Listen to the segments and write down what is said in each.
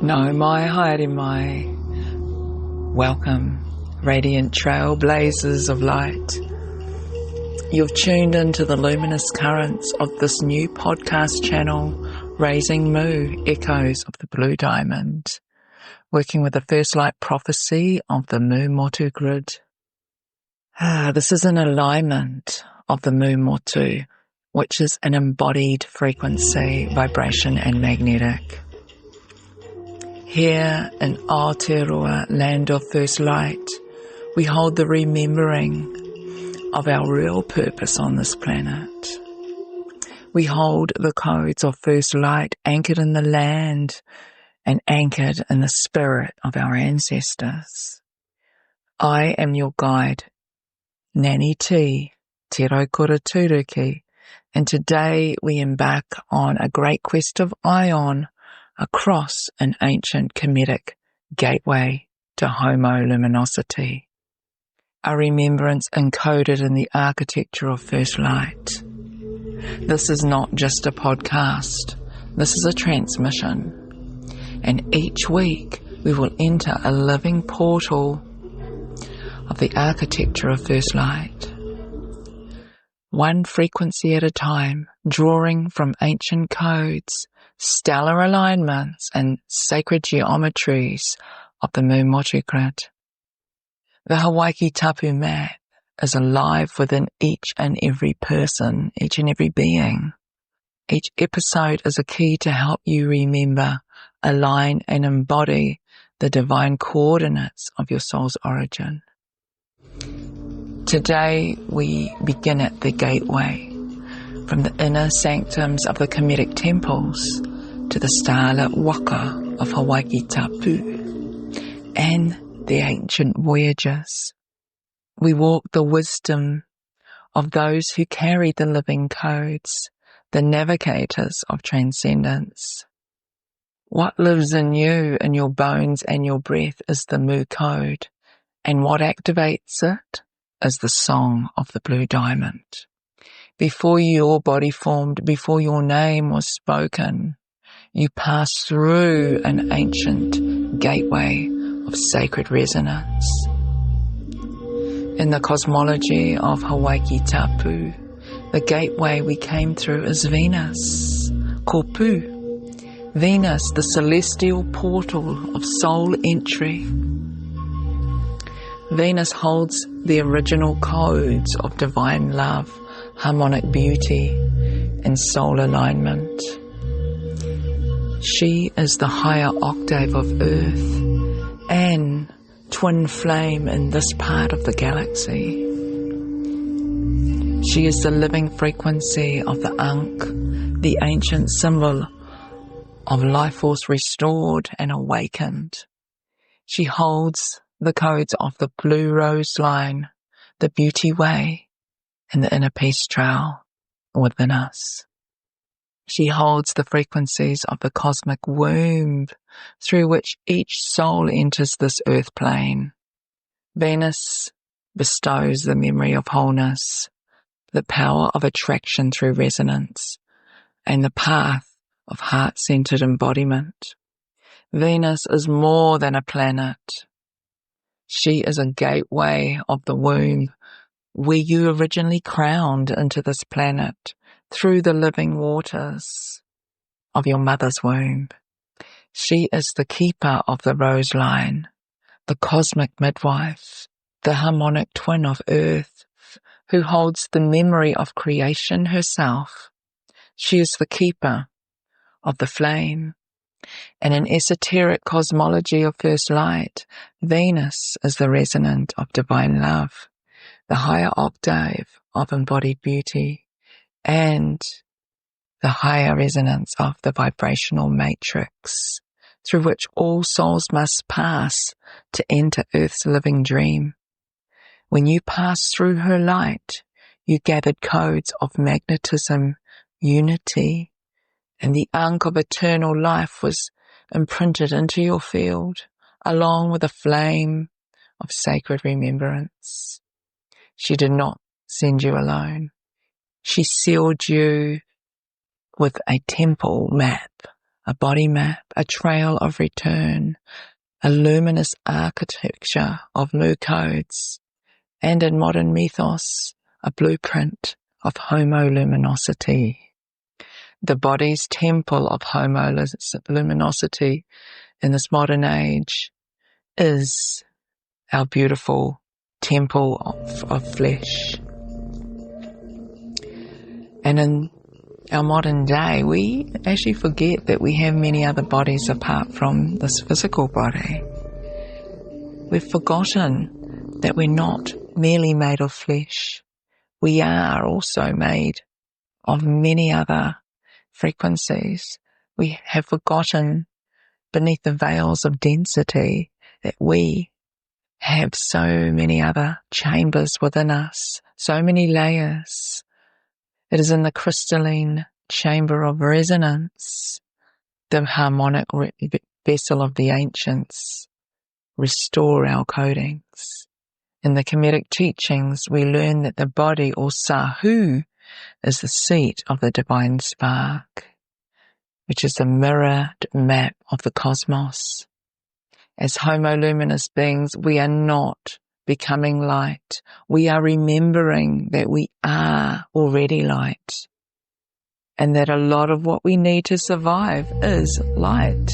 No mai haere mai. Welcome, radiant trailblazers of light. You've tuned into the luminous currents of this new podcast channel, Raising Mu, Echoes of the Blue Diamond, working with the first light prophecy of the Mu Motu Grid. This is an alignment of the Mu Motu, which is an embodied frequency, vibration and magnetic. Here in Aotearoa, land of first light, we hold the remembering of our real purpose on this planet. We hold the codes of first light anchored in the land and anchored in the spirit of our ancestors. I am your guide, Nanny T, Te Raukura Turuki, and today we embark on a great quest of ion across an ancient Kemetic gateway to homoluminosity, a remembrance encoded in the architecture of first light. This is not just a podcast, this is a transmission, and each week we will enter a living portal of the architecture of first light, one frequency at a time, drawing from ancient codes, stellar alignments and sacred geometries of the Mu Motu Grid. The Hawaiiki Tapu map is alive within each and every person, each and every being. Each episode is a key to help you remember, align and embody the divine coordinates of your soul's origin. Today we begin at the gateway, from the inner sanctums of the Kemetic temples to the starlit waka of Hawaiiki Tapu and the ancient voyages. We walk the wisdom of those who carry the living codes, the navigators of transcendence. What lives in you, in your bones and your breath, is the Mu code, and what activates it is the song of the blue diamond. Before your body formed, before your name was spoken, you passed through an ancient gateway of sacred resonance. In the cosmology of Hawaiiki Tapu, the gateway we came through is Venus, Kopu. Venus, the celestial portal of soul entry. Venus holds the original codes of divine love, harmonic beauty, and soul alignment. She is the higher octave of Earth and twin flame in this part of the galaxy. She is the living frequency of the Ankh, the ancient symbol of life force restored and awakened. She holds the codes of the blue rose line, the beauty way, and the inner peace trail within us. She holds the frequencies of the cosmic womb through which each soul enters this earth plane. Venus bestows the memory of wholeness, the power of attraction through resonance, and the path of heart-centered embodiment. Venus is more than a planet. She is a gateway of the womb, where you originally crowned into this planet through the living waters of your mother's womb. She is the keeper of the rose line, the cosmic midwife, the harmonic twin of Earth, who holds the memory of creation herself. She is the keeper of the flame. In an esoteric cosmology of first light, Venus is the resonant of divine love, the higher octave of embodied beauty, and the higher resonance of the vibrational matrix through which all souls must pass to enter Earth's living dream. When you passed through her light, you gathered codes of magnetism, unity, and the Ankh of eternal life was imprinted into your field, along with a flame of sacred remembrance. She did not send you alone. She sealed you with a temple map, a body map, a trail of return, a luminous architecture of Mu codes, and in modern mythos, a blueprint of homoluminosity. The body's temple of homoluminosity in this modern age is our beautiful temple of flesh. And in our modern day, we actually forget that we have many other bodies apart from this physical body. We've forgotten that we're not merely made of flesh. We are also made of many other frequencies. We have forgotten beneath the veils of density that we have so many other chambers within us, so many layers. It is in the crystalline chamber of resonance, the harmonic vessel of the ancients, restore our codings. In the Kemetic teachings, we learn that the body, or sahu, is the seat of the divine spark, which is the mirrored map of the cosmos. As homoluminous beings, we are not becoming light. We are remembering that we are already light, and that a lot of what we need to survive is light.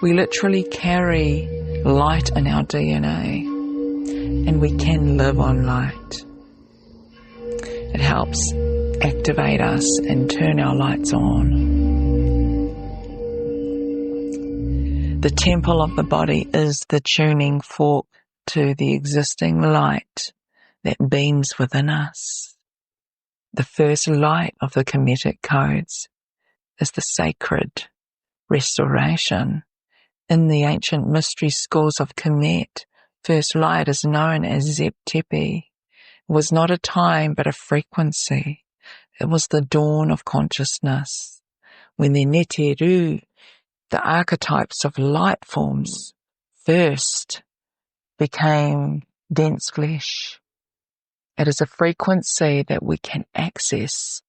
We literally carry light in our DNA, and we can live on light. It helps activate us and turn our lights on. The temple of the body is the tuning fork to the existing light that beams within us. The first light of the Kemetic codes is the sacred restoration. In the ancient mystery schools of Kemet, first light is known as Zep Tepi. It was not a time but a frequency. It was the dawn of consciousness, when the neteru, the archetypes of light forms, first became dense flesh. It is a frequency that we can access,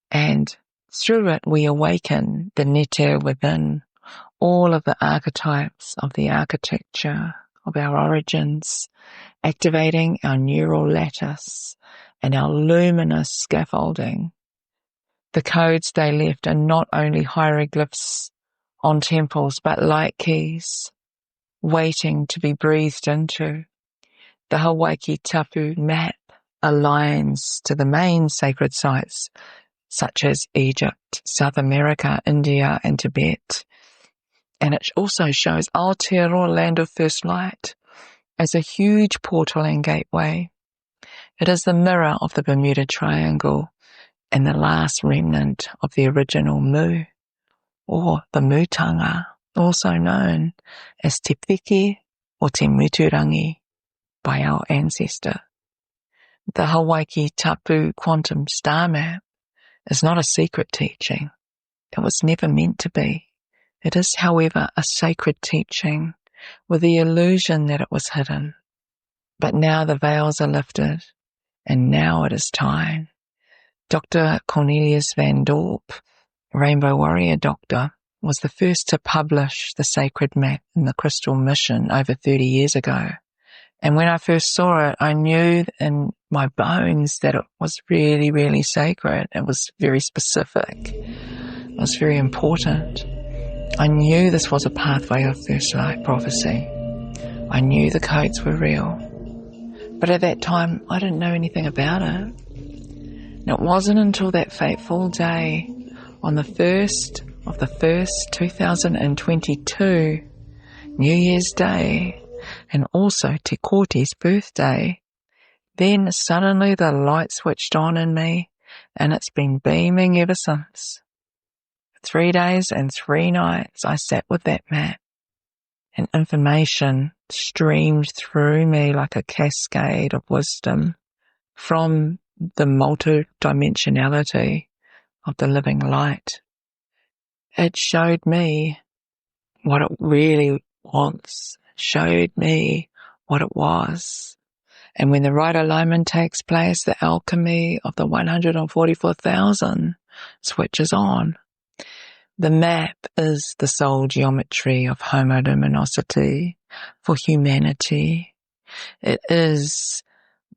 and through it we awaken the neter within, all of the archetypes of the architecture of our origins, activating our neural lattice and our luminous scaffolding. The codes they left are not only hieroglyphs on temples, but light keys waiting to be breathed into. The Hawaiiki Tapu map aligns to the main sacred sites such as Egypt, South America, India, and Tibet. And it also shows Aotearoa, land of first light, as a huge portal and gateway. It is the mirror of the Bermuda Triangle and the last remnant of the original Mu, or the Mutanga, also known as Te Piki or Te Muturangi by our ancestor. The Hawaiiki Tapu quantum star map is not a secret teaching. It was never meant to be. It is, however, a sacred teaching with the illusion that it was hidden. But now the veils are lifted, and now it is time. Dr. Cornelius van Dorp, Rainbow Warrior Doctor, was the first to publish the sacred map in the Crystal Mission over 30 years ago. And when I first saw it, I knew in my bones that it was really, really sacred. It was very specific. It was very important. I knew this was a pathway of first light prophecy. I knew the codes were real. But at that time, I didn't know anything about it. And it wasn't until that fateful day, on the 1st of the 1st, 2022, New Year's Day, and also Te Kote's birthday, then suddenly the light switched on in me, and it's been beaming ever since. 3 days and 3 nights I sat with that map, and information streamed through me like a cascade of wisdom from the multidimensionality of the living light. It showed me what it really was, showed me what it was. And when the right alignment takes place, the alchemy of the 144,000 switches on. The map is the soul geometry of homoluminosity for humanity. It is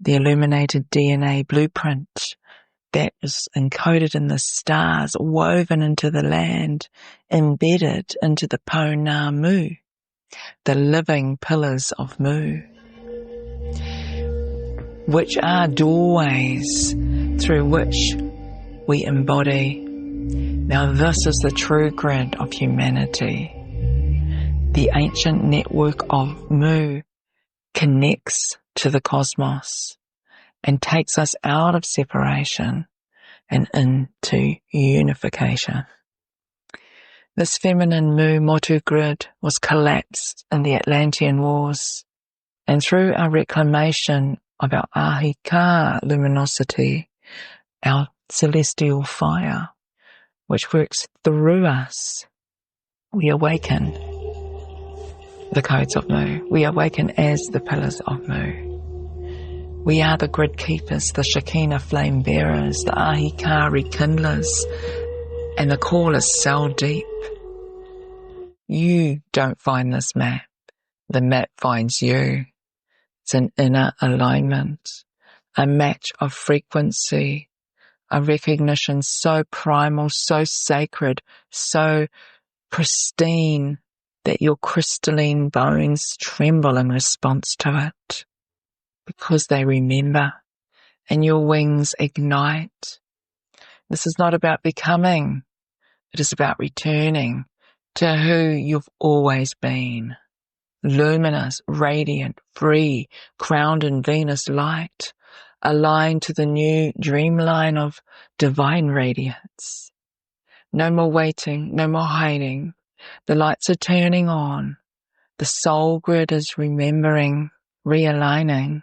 the illuminated DNA blueprint that is encoded in the stars, woven into the land, embedded into the Pona Mu, the living pillars of Mu, which are doorways through which we embody. Now this is the true grid of humanity. The ancient network of Mu connects to the cosmos and takes us out of separation and into unification. This feminine Mu Motu Grid was collapsed in the Atlantean Wars, and through our reclamation of our Aotearoa luminosity, our celestial fire, which works through us, we awaken the codes of Mu. We awaken as the pillars of Mu. We are the grid keepers, the Shekinah flame bearers, the Aotearoa rekindlers, and the call is so deep. You don't find this map. The map finds you. It's an inner alignment, a match of frequency, a recognition so primal, so sacred, so pristine that your crystalline bones tremble in response to it because they remember, and your wings ignite. This is not about becoming. It is about returning to who you've always been. Luminous, radiant, free, crowned in Venus light, aligned to the new dreamline of divine radiance. No more waiting, no more hiding. The lights are turning on. The soul grid is remembering, realigning.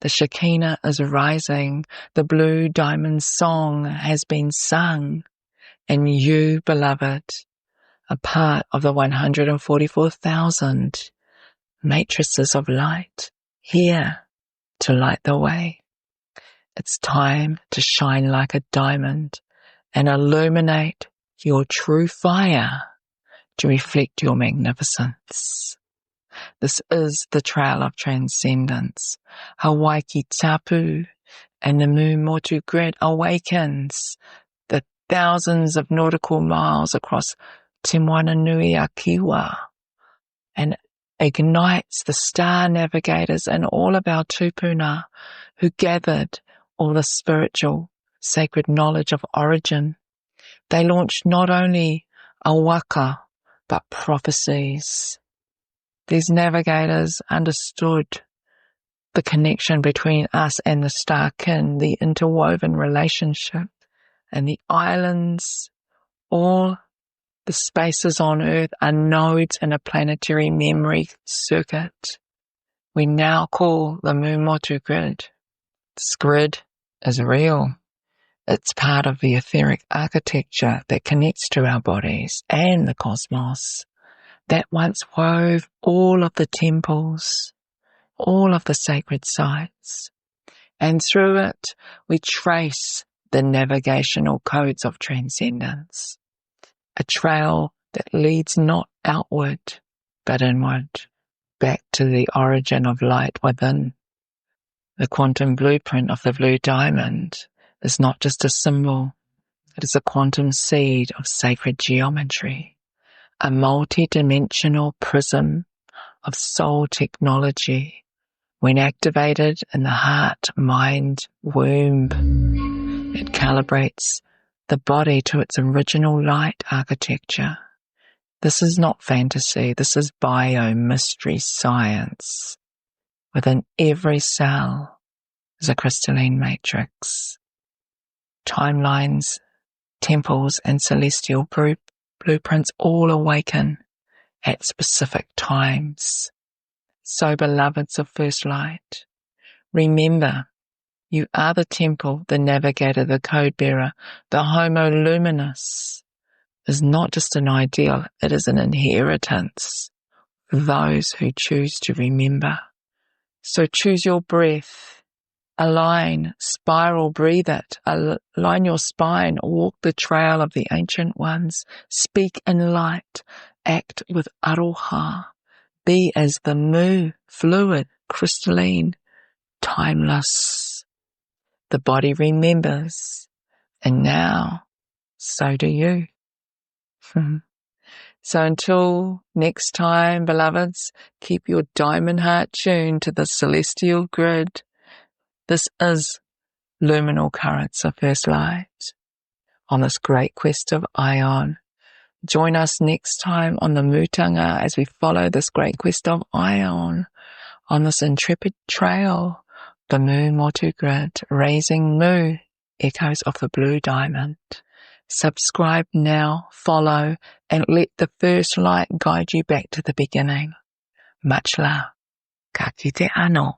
The Shekinah is rising. The blue diamond song has been sung. And you, beloved, are part of the 144,000 matrices of light here to light the way. It's time to shine like a diamond and illuminate your true fire to reflect your magnificence. This is the trail of transcendence. Hawaiiki Tapu and the Mu Motu Grid awakens the thousands of nautical miles across Te Moananui a Kiwa and ignites the star navigators and all of our tupuna who gathered all the spiritual, sacred knowledge of origin. They launched not only a waka, but prophecies. These navigators understood the connection between us and the star kin, the interwoven relationship, and the islands, all the spaces on Earth are nodes in a planetary memory circuit we now call the Mu Motu Grid. This grid is real. It's part of the etheric architecture that connects to our bodies and the cosmos that once wove all of the temples, all of the sacred sites. And through it, we trace the navigational codes of transcendence, a trail that leads not outward, but inward, back to the origin of light within. The quantum blueprint of the blue diamond is not just a symbol, it is a quantum seed of sacred geometry, a multi-dimensional prism of soul technology. When activated in the heart, mind, womb, it calibrates the body to its original light architecture. This is not fantasy, this is bio-mystery science. Within every cell is a crystalline matrix. Timelines, temples, and celestial blueprints all awaken at specific times. So, beloveds of First Light, remember, you are the temple, the navigator, the code bearer. The homoluminous is not just an ideal, it is an inheritance for those who choose to remember. So choose your breath, Align, spiral, breathe it. Align your spine, walk the trail of the ancient ones. Speak in light, act with aroha. Be as the mu, fluid, crystalline, timeless. The body remembers, and now, so do you. So until next time, beloveds, keep your diamond heart tuned to the celestial grid. This is Luminal Currents of First Light on this great quest of Ion. Join us next time on the Mutanga as we follow this great quest of Ion on this intrepid trail, the Mu Motu Grid, raising Mu, echoes of the blue diamond. Subscribe now, follow, and let the first light guide you back to the beginning. Much love. Ka kite anō.